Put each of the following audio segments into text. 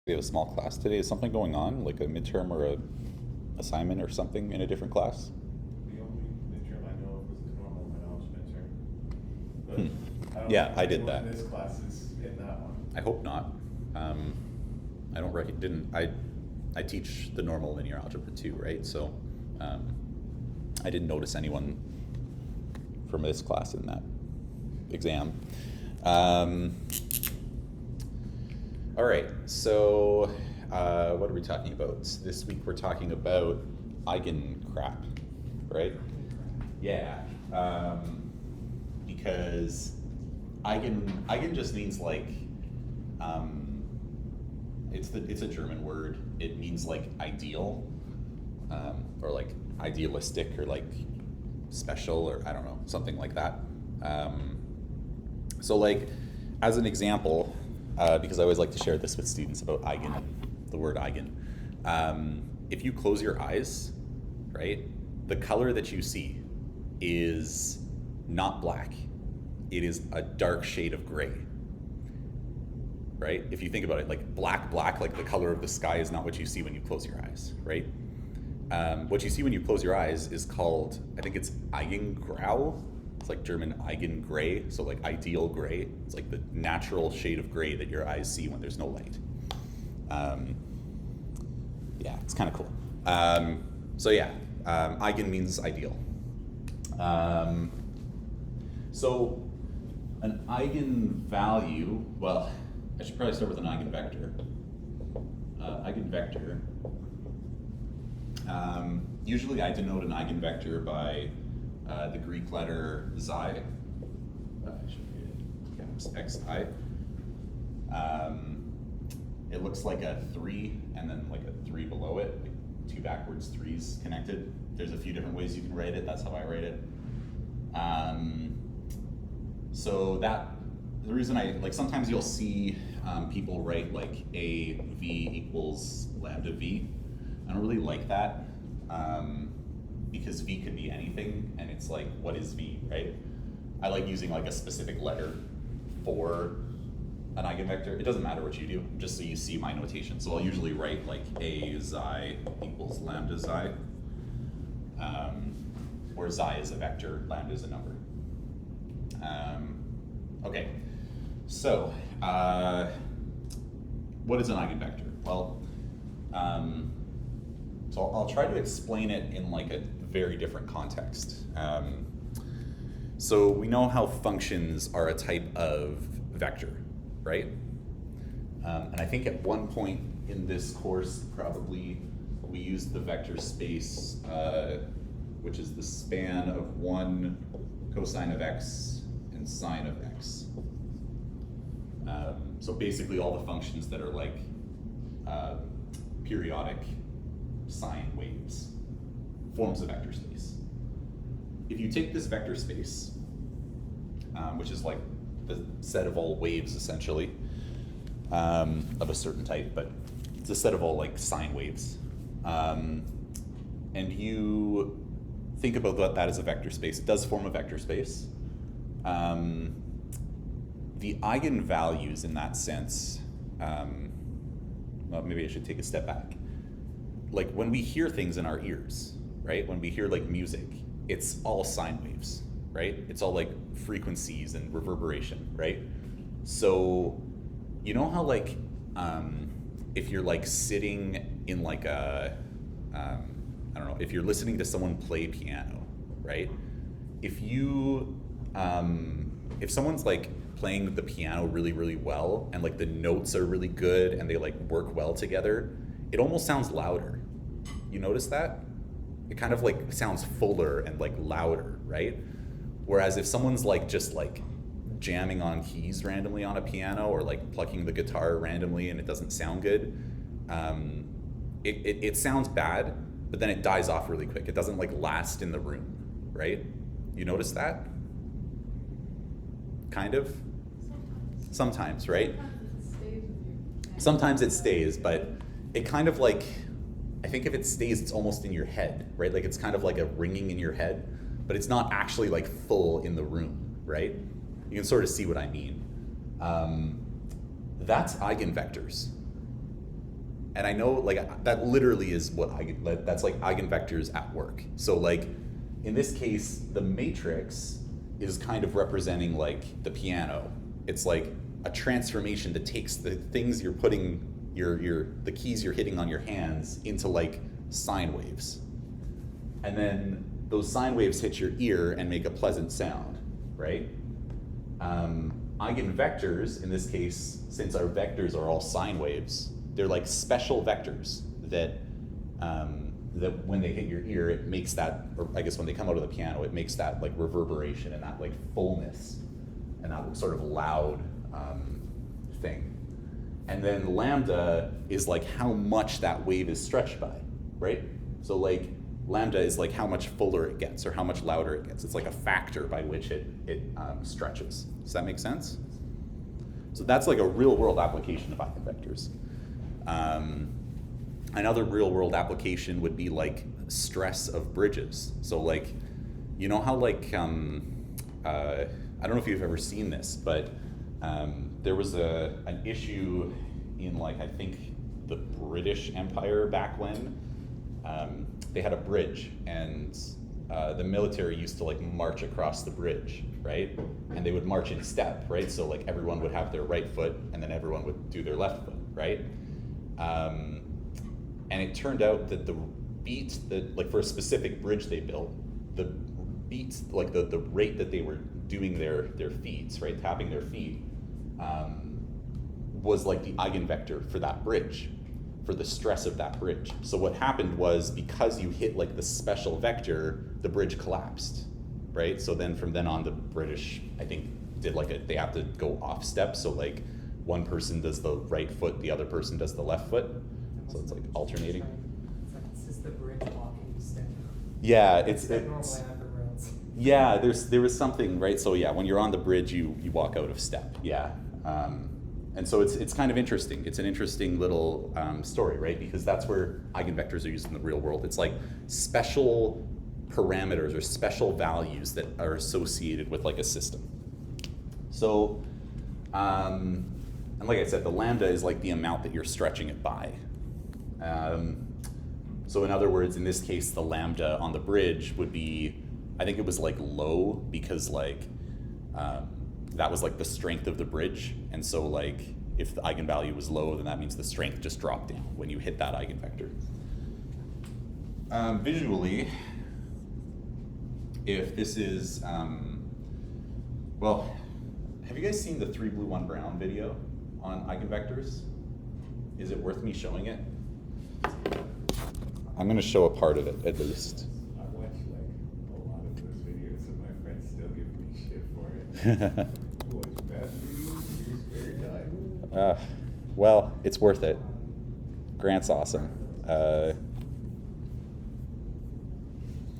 We have a small class today. Is something going on, like a midterm or a assignment or something in a different class? The only midterm I know of was the normal and knowledge midterm. But I don't Yeah, think I did anyone that. in this class is in that one. I hope not. I don't didn't I teach the normal linear algebra too, right? So I didn't notice anyone from this class in that exam. All right, so what are we talking about? This week we're talking about eigencrap, right? Yeah, because eigen just means like, it's a German word. It means like ideal, or like idealistic, or like special, or I don't know, something like that. So like, as an example, because I always like to share this with students about eigen, the word eigen. If you close your eyes, right, the color that you see is not black. It is a dark shade of gray, right? If you think about it, like black, like the color of the sky is not what you see when you close your eyes, right? What you see when you close your eyes is called, I think it's Eigengrau. It's like German Eigengray, so like ideal gray. It's like the natural shade of gray that your eyes see when there's no light. Yeah, it's kind of cool. So yeah, eigen means ideal. So an eigenvalue, well, I should probably start with an eigenvector. Eigenvector. Usually I denote an eigenvector by the Greek letter xi. I should read it. Xi. It looks like a 3 and then like a 3 below it, like two backwards 3s connected. There's a few different ways you can write it. That's how I write it. So the reason sometimes you'll see people write like a v equals lambda v. I don't really like that, because v could be anything, and it's like, what is v, right? I like using like a specific letter for an eigenvector. It doesn't matter what you do, just so you see my notation. So I'll usually write like a xi equals lambda xi, where xi is a vector, lambda is a number. Okay, so what is an eigenvector? Well, so I'll try to explain it in like a very different context. So we know how functions are a type of vector, right? And I think at one point in this course, probably, we used the vector space, which is the span of one cosine of x and sine of x. So basically all the functions that are like periodic sine waves forms a vector space. If you take this vector space, which is like the set of all waves essentially, of a certain type, but it's a set of all like sine waves, and you think about that as a vector space, it does form a vector space. The eigenvalues in that sense, well, maybe I should take a step back. Like when we hear things in our ears, right? When we hear like music, it's all sine waves, right? It's all like frequencies and reverberation, right? So you know how like, if you're like sitting in like a, I don't know, if you're listening to someone play piano, right? If you, if someone's like playing the piano really, really well, and like the notes are really good and they like work well together, it almost sounds louder. You notice that? It kind of like sounds fuller and like louder, right? Whereas if someone's like just like jamming on keys randomly on a piano, or like plucking the guitar randomly and it doesn't sound good, it sounds bad, but then it dies off really quick. It doesn't like last in the room, right? You notice that? Kind of? Sometimes, right? Sometimes it stays, but it kind of like, I think if it stays, it's almost in your head, right? Like it's kind of like a ringing in your head, but it's not actually like full in the room, right? You can sort of see what I mean. That's eigenvectors. And I know like that literally is what that's like eigenvectors at work. So like in this case, the matrix is kind of representing like the piano. It's like a transformation that takes the things you're putting the keys you're hitting on your hands into like sine waves. And then those sine waves hit your ear and make a pleasant sound, right? Eigenvectors, in this case, since our vectors are all sine waves, they're like special vectors that that when they hit your ear, it makes that, or I guess when they come out of the piano, it makes that like reverberation and that like fullness and that sort of loud thing. And then lambda is like how much that wave is stretched by, right? So like lambda is like how much fuller it gets or how much louder it gets. It's like a factor by which it stretches. Does that make sense? So that's like a real world application of eigenvectors. Another real world application would be like stress of bridges. So like, you know how like, I don't know if you've ever seen this, but there was an issue in like, I think the British Empire back when, they had a bridge and the military used to like march across the bridge, right? And they would march in step, right? So like everyone would have their right foot and then everyone would do their left foot, right? And it turned out that the beat that, like for a specific bridge they built, the beats, like the rate that they were doing their feet, right, tapping their feet, was like the eigenvector for that bridge, for the stress of that bridge. So what happened was because you hit like the special vector, the bridge collapsed, right? So then from then on, the British, I think, did like they have to go off step. So like one person does the right foot, the other person does the left foot. So it's like alternating. It's like this is the bridge walking step. Yeah, It's normally under roads. yeah. There was something, right? So yeah, when you're on the bridge, you walk out of step. Yeah, and so it's kind of interesting. It's an interesting little story, right? Because that's where eigenvectors are used in the real world. It's like special parameters or special values that are associated with like a system. So, and like I said, the lambda is like the amount that you're stretching it by. So in other words, in this case, the lambda on the bridge would be, I think it was like low because like that was like the strength of the bridge. And so like if the eigenvalue was low, then that means the strength just dropped down when you hit that eigenvector. Visually, if this is, well, have you guys seen the 3 blue 1 brown video on eigenvectors? Is it worth me showing it? I'm going to show a part of it at least. I watch like a lot of those videos and my friends still give me shit for it. You watch bad videos in your spare time? Well, it's worth it. Grant's awesome.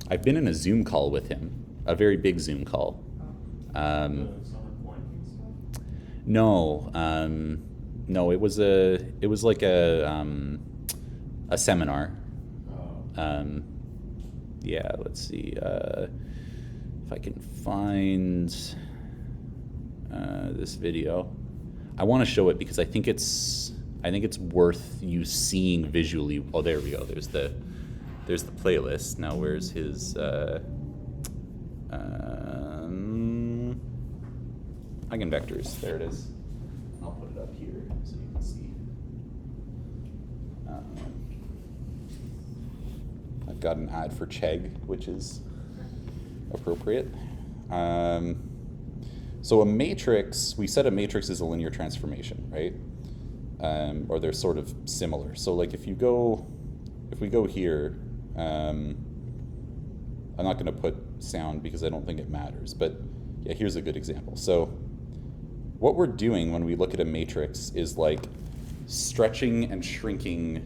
I've been in a Zoom call with him, a very big Zoom call. The summer quarantine stuff? No, no, it was like a seminar. Oh. Yeah, let's see if I can find this video. I want to show it because I think it's worth you seeing visually. Oh, there we go. There's the playlist. Now where's his eigenvectors? There it is. I'll put it up here so you can see. I've got an ad for Chegg, which is appropriate. So a matrix, we said a matrix is a linear transformation, right? Or they're sort of similar. So like if we go here, I'm not going to put sound because I don't think it matters, but yeah, here's a good example. So what we're doing when we look at a matrix is like stretching and shrinking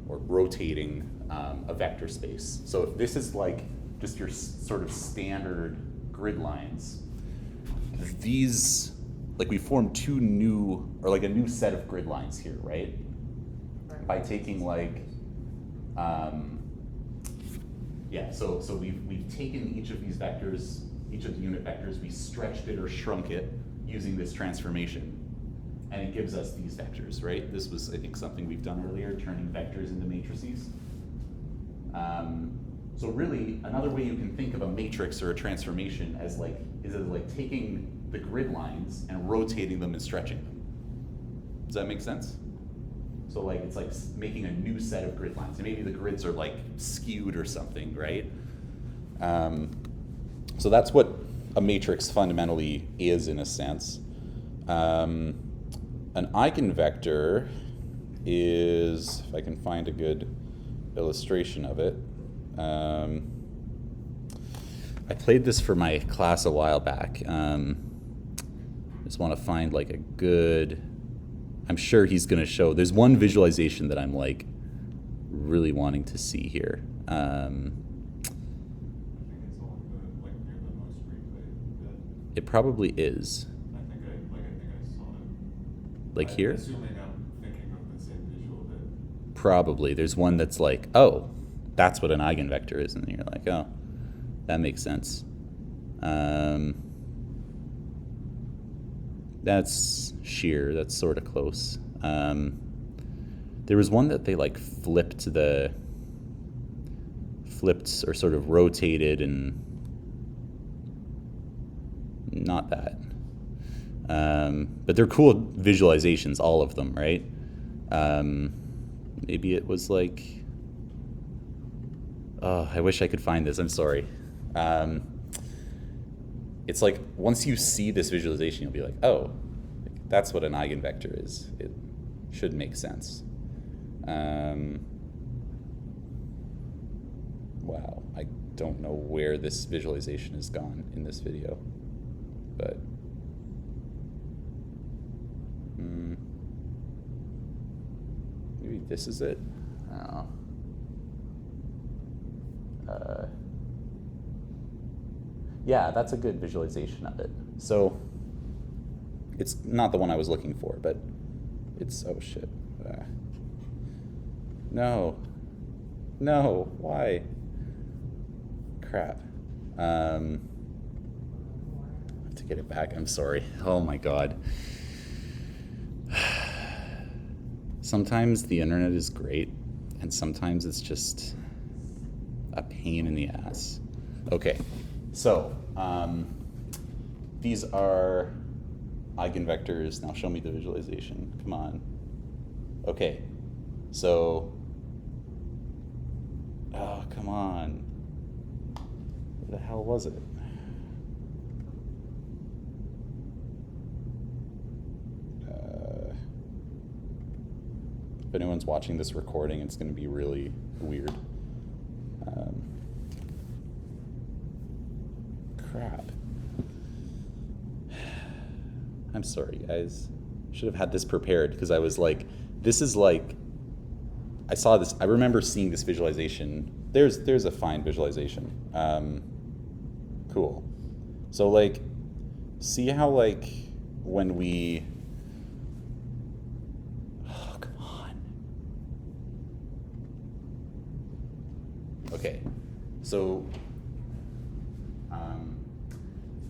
or rotating a vector space. So if this is like just your sort of standard grid lines, these, like we form two new, or like a new set of grid lines here, right? By taking like, yeah, so we've taken each of these vectors, each of the unit vectors, we stretched it or shrunk it using this transformation. and it gives us these vectors, right? This was, I think, something we've done earlier, turning vectors into matrices. So really, another way you can think of a matrix or a transformation as is like taking the grid lines and rotating them and stretching them. Does that make sense? So like it's like making a new set of grid lines, and maybe the grids are like skewed or something, right? So that's what a matrix fundamentally is in a sense. An eigenvector is, if I can find a good illustration of it. I played this for my class a while back. Just want to find like a good, I'm sure he's going to show, there's one visualization that I'm like really wanting to see here. I think it's on the near the most replayed bit. It probably is. I think I saw it. Like here? Assuming I'm thinking of the same visual bit. Probably. There's one that's like, oh, that's what an eigenvector is, and you're like, oh, that makes sense. That's sheer. That's sort of close. There was one that they like flipped or sort of rotated, and not that. But they're cool visualizations, all of them, right? Maybe it was like, oh, I wish I could find this. I'm sorry. It's like once you see this visualization, you'll be like, oh, that's what an eigenvector is. It should make sense. Wow, I don't know where this visualization has gone in this video, but maybe this is it. I don't know. Yeah, that's a good visualization of it. So it's not the one I was looking for, but it's, oh shit. No, why? Crap. I have to get it back, I'm sorry. Oh my God. Sometimes the internet is great, and sometimes it's just a pain in the ass. Okay, so these are eigenvectors. Now show me the visualization. Come on. Okay, so, oh, come on. Where the hell was it? If anyone's watching this recording, it's going to be really weird. Crap. I'm sorry, guys. Should have had this prepared, because I was like, this is like, I saw this, I remember seeing this visualization. There's a fine visualization. Cool. So like, see how like when we, oh, come on. Okay, so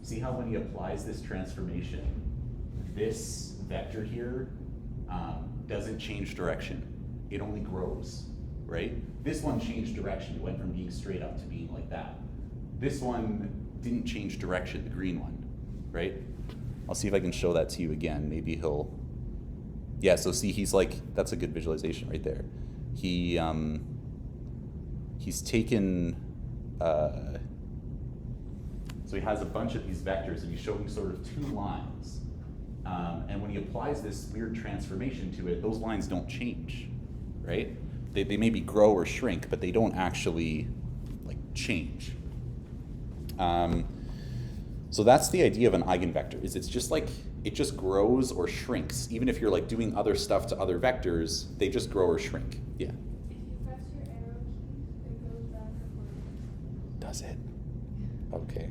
see how when he applies this transformation, this vector here doesn't change direction. It only grows, right? This one changed direction. It went from being straight up to being like that. This one didn't change direction, the green one, right? I'll see if I can show that to you again. Maybe he'll, yeah, so see, he's like, that's a good visualization right there. He's taken, so he has a bunch of these vectors, and he's showing sort of two lines. And when he applies this weird transformation to it, those lines don't change, right? They maybe grow or shrink, but they don't actually like change. So that's the idea of an eigenvector, is it's just like, it just grows or shrinks. Even if you're like doing other stuff to other vectors, they just grow or shrink. Yeah. If you press your arrow key, it goes back and forth. Does it? Okay.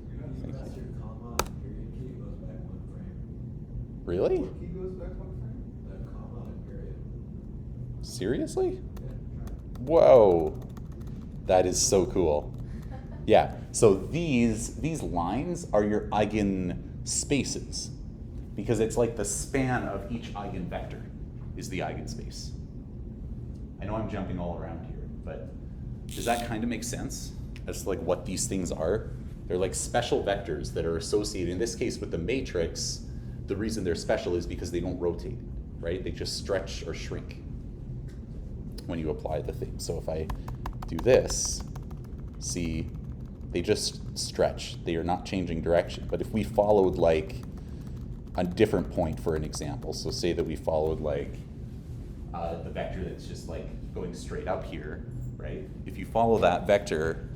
You press your comma and period key, it goes back one frame. Really? What key goes back one frame? The comma and period. Seriously? Yeah, try it. Whoa. That is so cool. Yeah, so these lines are your eigenspaces. because it's like the span of each eigenvector is the eigenspace. I know I'm jumping all around here, but does that kind of make sense as to like what these things are? They're like special vectors that are associated, in this case with the matrix. The reason they're special is because they don't rotate, right? They just stretch or shrink when you apply the thing. So if I do this, see, they just stretch. They are not changing direction. But if we followed like a different point for an example, so say that we followed like the vector that's just like going straight up here, right? If you follow that vector,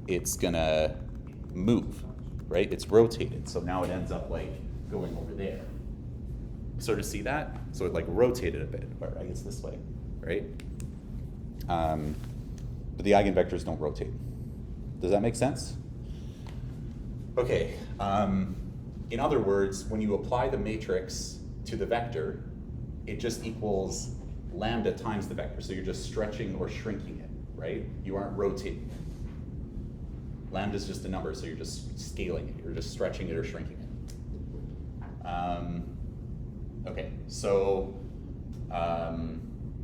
it's gonna move, right? It's rotated, so now it ends up like going over there. Sort of see that? So it like rotated a bit, or I guess this way, right? But the eigenvectors don't rotate. Does that make sense? Okay, in other words, when you apply the matrix to the vector, it just equals lambda times the vector. So you're just stretching or shrinking it, right? You aren't rotating it. Lambda is just a number, so you're just scaling it. You're just stretching it or shrinking it. Okay, so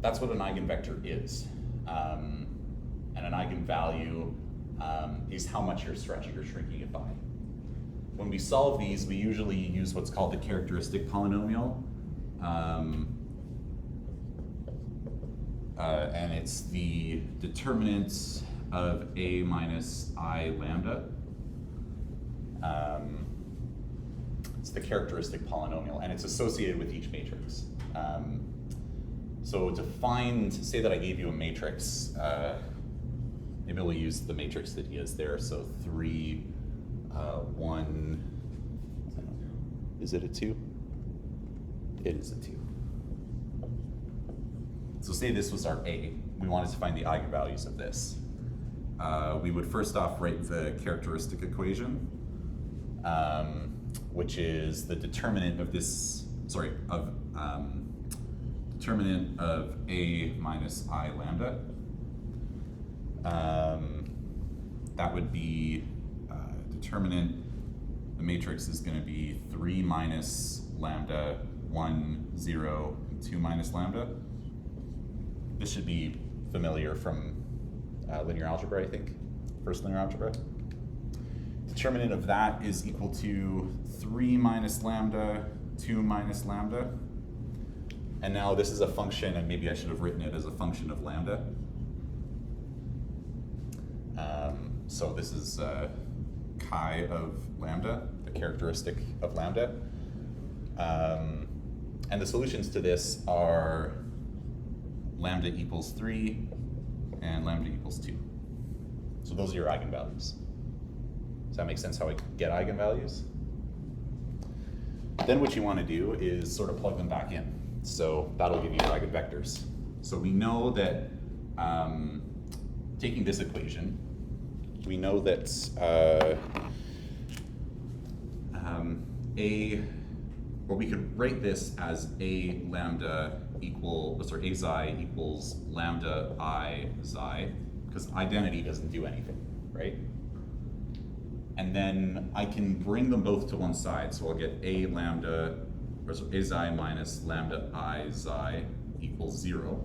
that's what an eigenvector is. And an eigenvalue is how much you're stretching or shrinking it by. When we solve these, we usually use what's called the characteristic polynomial. And it's the determinant of a minus I lambda. It's the characteristic polynomial, and it's associated with each matrix. So to find, say that I gave you a matrix, maybe we'll use the matrix that he has there. So 3, 1, is it a 2? It is a 2. So say this was our A. We wanted to find the eigenvalues of this. We would first off write the characteristic equation, which is the determinant of this, determinant of A minus I lambda. That would be determinant, the matrix is going to be 3 minus lambda, 1, 0, and 2 minus lambda. This should be familiar from linear algebra, I think, first linear algebra. Determinant of that is equal to 3 minus lambda, 2 minus lambda. And now this is a function, and maybe I should have written it as a function of lambda. So this is chi of lambda, the characteristic of lambda. And the solutions to this are lambda equals 3 and lambda equals 2. So those are your eigenvalues. Does that make sense how I get eigenvalues? Then what you want to do is sort of plug them back in. So that'll give you your eigenvectors. So we know that taking this equation, we know that we could write this as a lambda a xi equals lambda I xi, because identity doesn't do anything, right? And then I can bring them both to one side, so I'll get a lambda, or so a xi minus lambda I xi equals 0.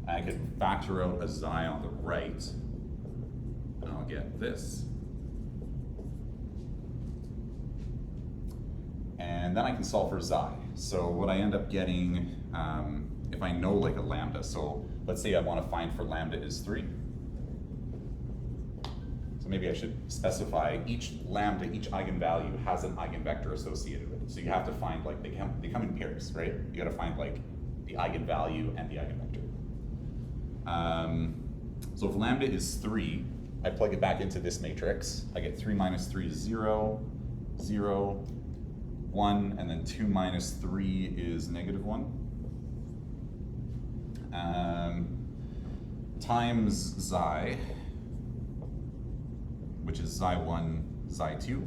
And I could factor out a xi on the right, and I'll get this. And then I can solve for xi. So what I end up getting, if I know like a lambda, so let's say I want to find for lambda is 3. So maybe I should specify each lambda, each eigenvalue has an eigenvector associated with it. So you have to find, like, they come in pairs, right? You got to find like the eigenvalue and the eigenvector. So if lambda is 3, I plug it back into this matrix. I get 3 minus 3 is 0, 0, 1, and then 2 minus 3 is negative 1. Times xi, which is xi1, xi2,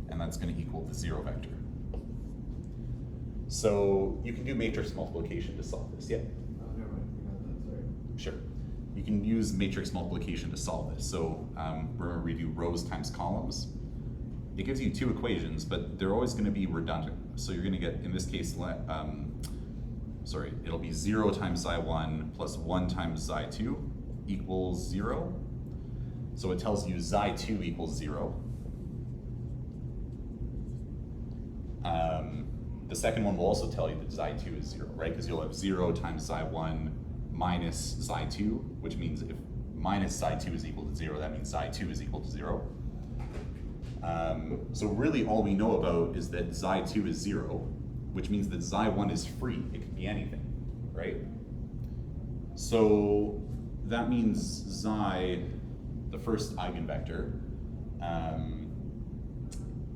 and that's going to equal the 0 vector. So you can do matrix multiplication to solve this, yeah? Oh, never mind. We got that, sorry. Sure. You can use matrix multiplication to solve this. So remember we do rows times columns. it gives you two equations, but they're always going to be redundant. So you're going to get, in this case, it'll be 0 times xi1 plus 1 times xi2 equals 0. So it tells you xi2 equals 0. The second one will also tell you that xi2 is 0, right? Because you'll have 0 times xi1 minus xi2, which means if minus xi2 is equal to 0, that means xi2 is equal to 0. So really all we know about is that xi2 is 0, which means that xi1 is free. It can be anything, right? So that means xi, the first eigenvector,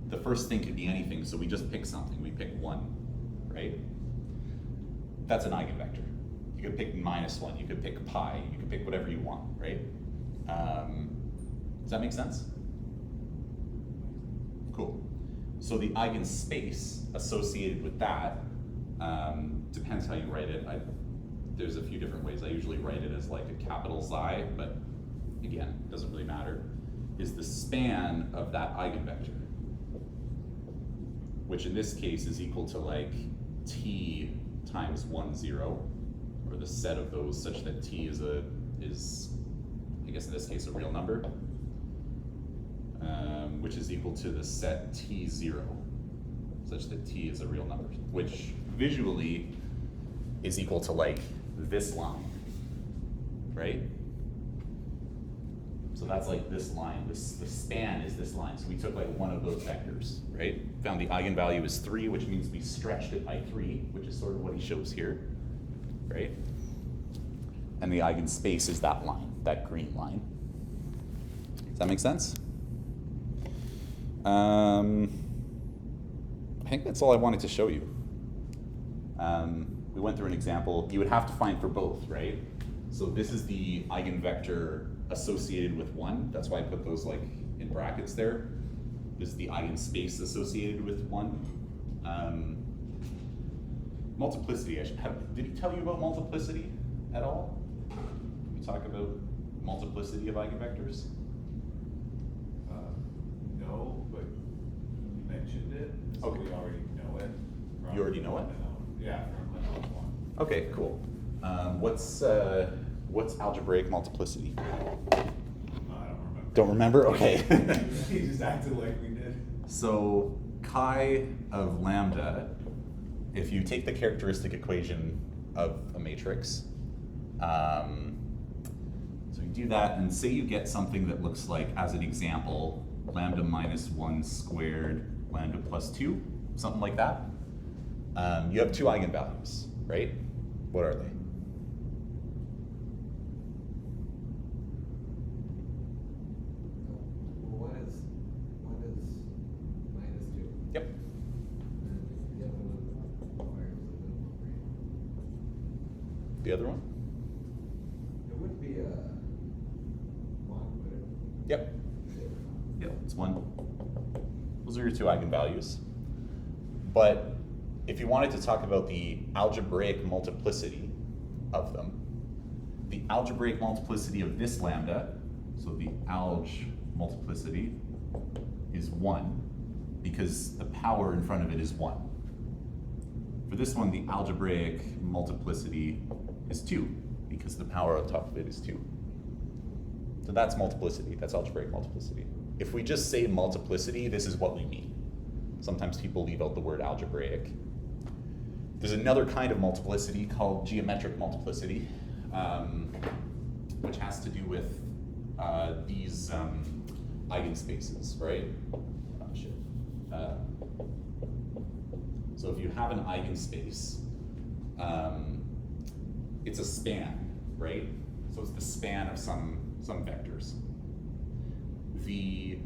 the first thing could be anything, so we just pick something. We pick 1, right? That's an eigenvector. You could pick -1, you could pick pi, you could pick whatever you want, right? Does that make sense? Cool. So the eigenspace associated with that, depends how you write it. There's a few different ways. I usually write it as like a capital Xi, but again, it doesn't really matter, is the span of that eigenvector, which in this case is equal to like t times 1, 0, or the set of those such that t is I guess in this case a real number, which is equal to the set t0, such that t is a real number, which visually is equal to like this line, right? So that's like this line, the span is this line. So we took like one of those vectors, right? Found the eigenvalue is 3, which means we stretched it by 3, which is sort of what he shows here, right? And the eigenspace is that line, that green line. Does that make sense? I think that's all I wanted to show you. We went through an example. You would have to find for both, right? So this is the eigenvector associated with 1. That's why I put those like in brackets there. This is the eigenspace associated with 1. Multiplicity, did he tell you about multiplicity at all? Did we talk about multiplicity of eigenvectors? No, but you mentioned it, so Okay. we already know it. You already know it? Yeah, from the one. Okay, cool. What's algebraic multiplicity? I don't remember. Don't remember? Okay. He just acted like we did. So chi of lambda, if you take the characteristic equation of a matrix, so you do that and say you get something that looks like, as an example, lambda minus 1 squared lambda plus 2, something like that. You have two eigenvalues, right? What are they? Well, one is -2. Yep. And the other one requires a minimum rate. The other one? It wouldn't be a 1, would it? Yep. Yep, it's 1. Those are your two eigenvalues. But if you wanted to talk about the algebraic multiplicity of them, the algebraic multiplicity of this lambda, so the alg multiplicity is 1, because the power in front of it is 1. For this one, the algebraic multiplicity is 2, because the power on top of it is 2. So that's multiplicity, that's algebraic multiplicity. If we just say multiplicity, this is what we mean. Sometimes people leave out the word algebraic. There's another kind of multiplicity called geometric multiplicity, which has to do with these eigenspaces, right? Oh, shit. So if you have an eigenspace, it's a span, right? So it's the span of some vectors. The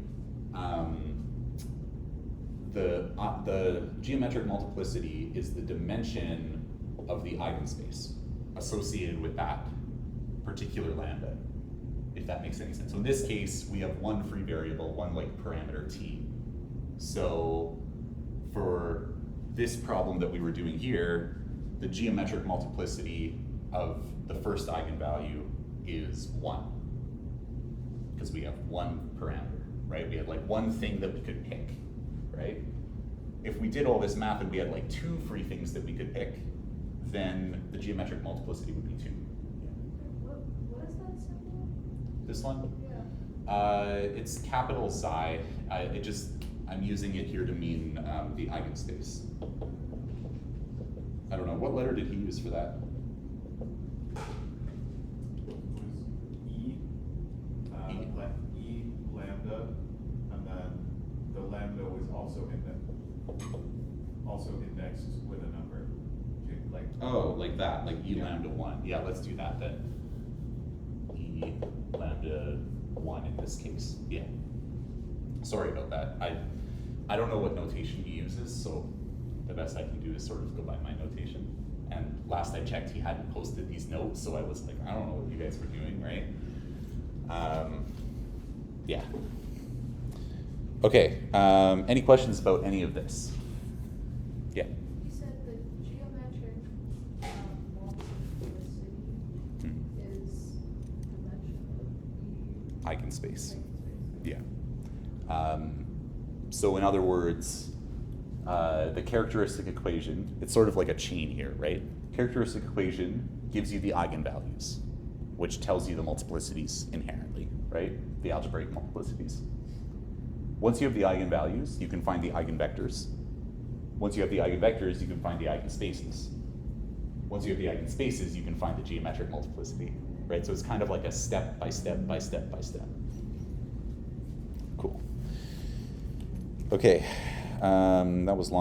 geometric multiplicity is the dimension of the eigenspace associated with that particular lambda, if that makes any sense. So in this case, we have one free variable, one like parameter t. So for this problem that we were doing here, the geometric multiplicity of the first eigenvalue is 1, because we have one parameter, right? We had like one thing that we could pick, right? If we did all this math and we had like two free things that we could pick, then the geometric multiplicity would be 2. What is that symbol? This one? Yeah. It's capital Psi. I'm using it here to mean the eigenspace. I don't know, what letter did he use for that? E, E lambda, and then the lambda was also indexed with a number. Like Oh, like that, like E lambda 1. Yeah, let's do that then. E lambda 1 in this case, yeah. Sorry about that. I don't know what notation he uses, so the best I can do is sort of go by my notation. And last I checked, he hadn't posted these notes, so I was like, I don't know what you guys were doing, right? Yeah. Okay, any questions about any of this? Yeah. You said the geometric multiplicity is dimension of Eigenspace. eigenspace. Yeah. So in other words, the characteristic equation, it's sort of like a chain here, right? Characteristic equation gives you the eigenvalues, which tells you the multiplicities inherently, right? The algebraic multiplicities. Once you have the eigenvalues, you can find the eigenvectors. Once you have the eigenvectors, you can find the eigenspaces. Once you have the eigenspaces, you can find the geometric multiplicity, right? So it's kind of like a step by step by step by step. Cool. Okay, that was long.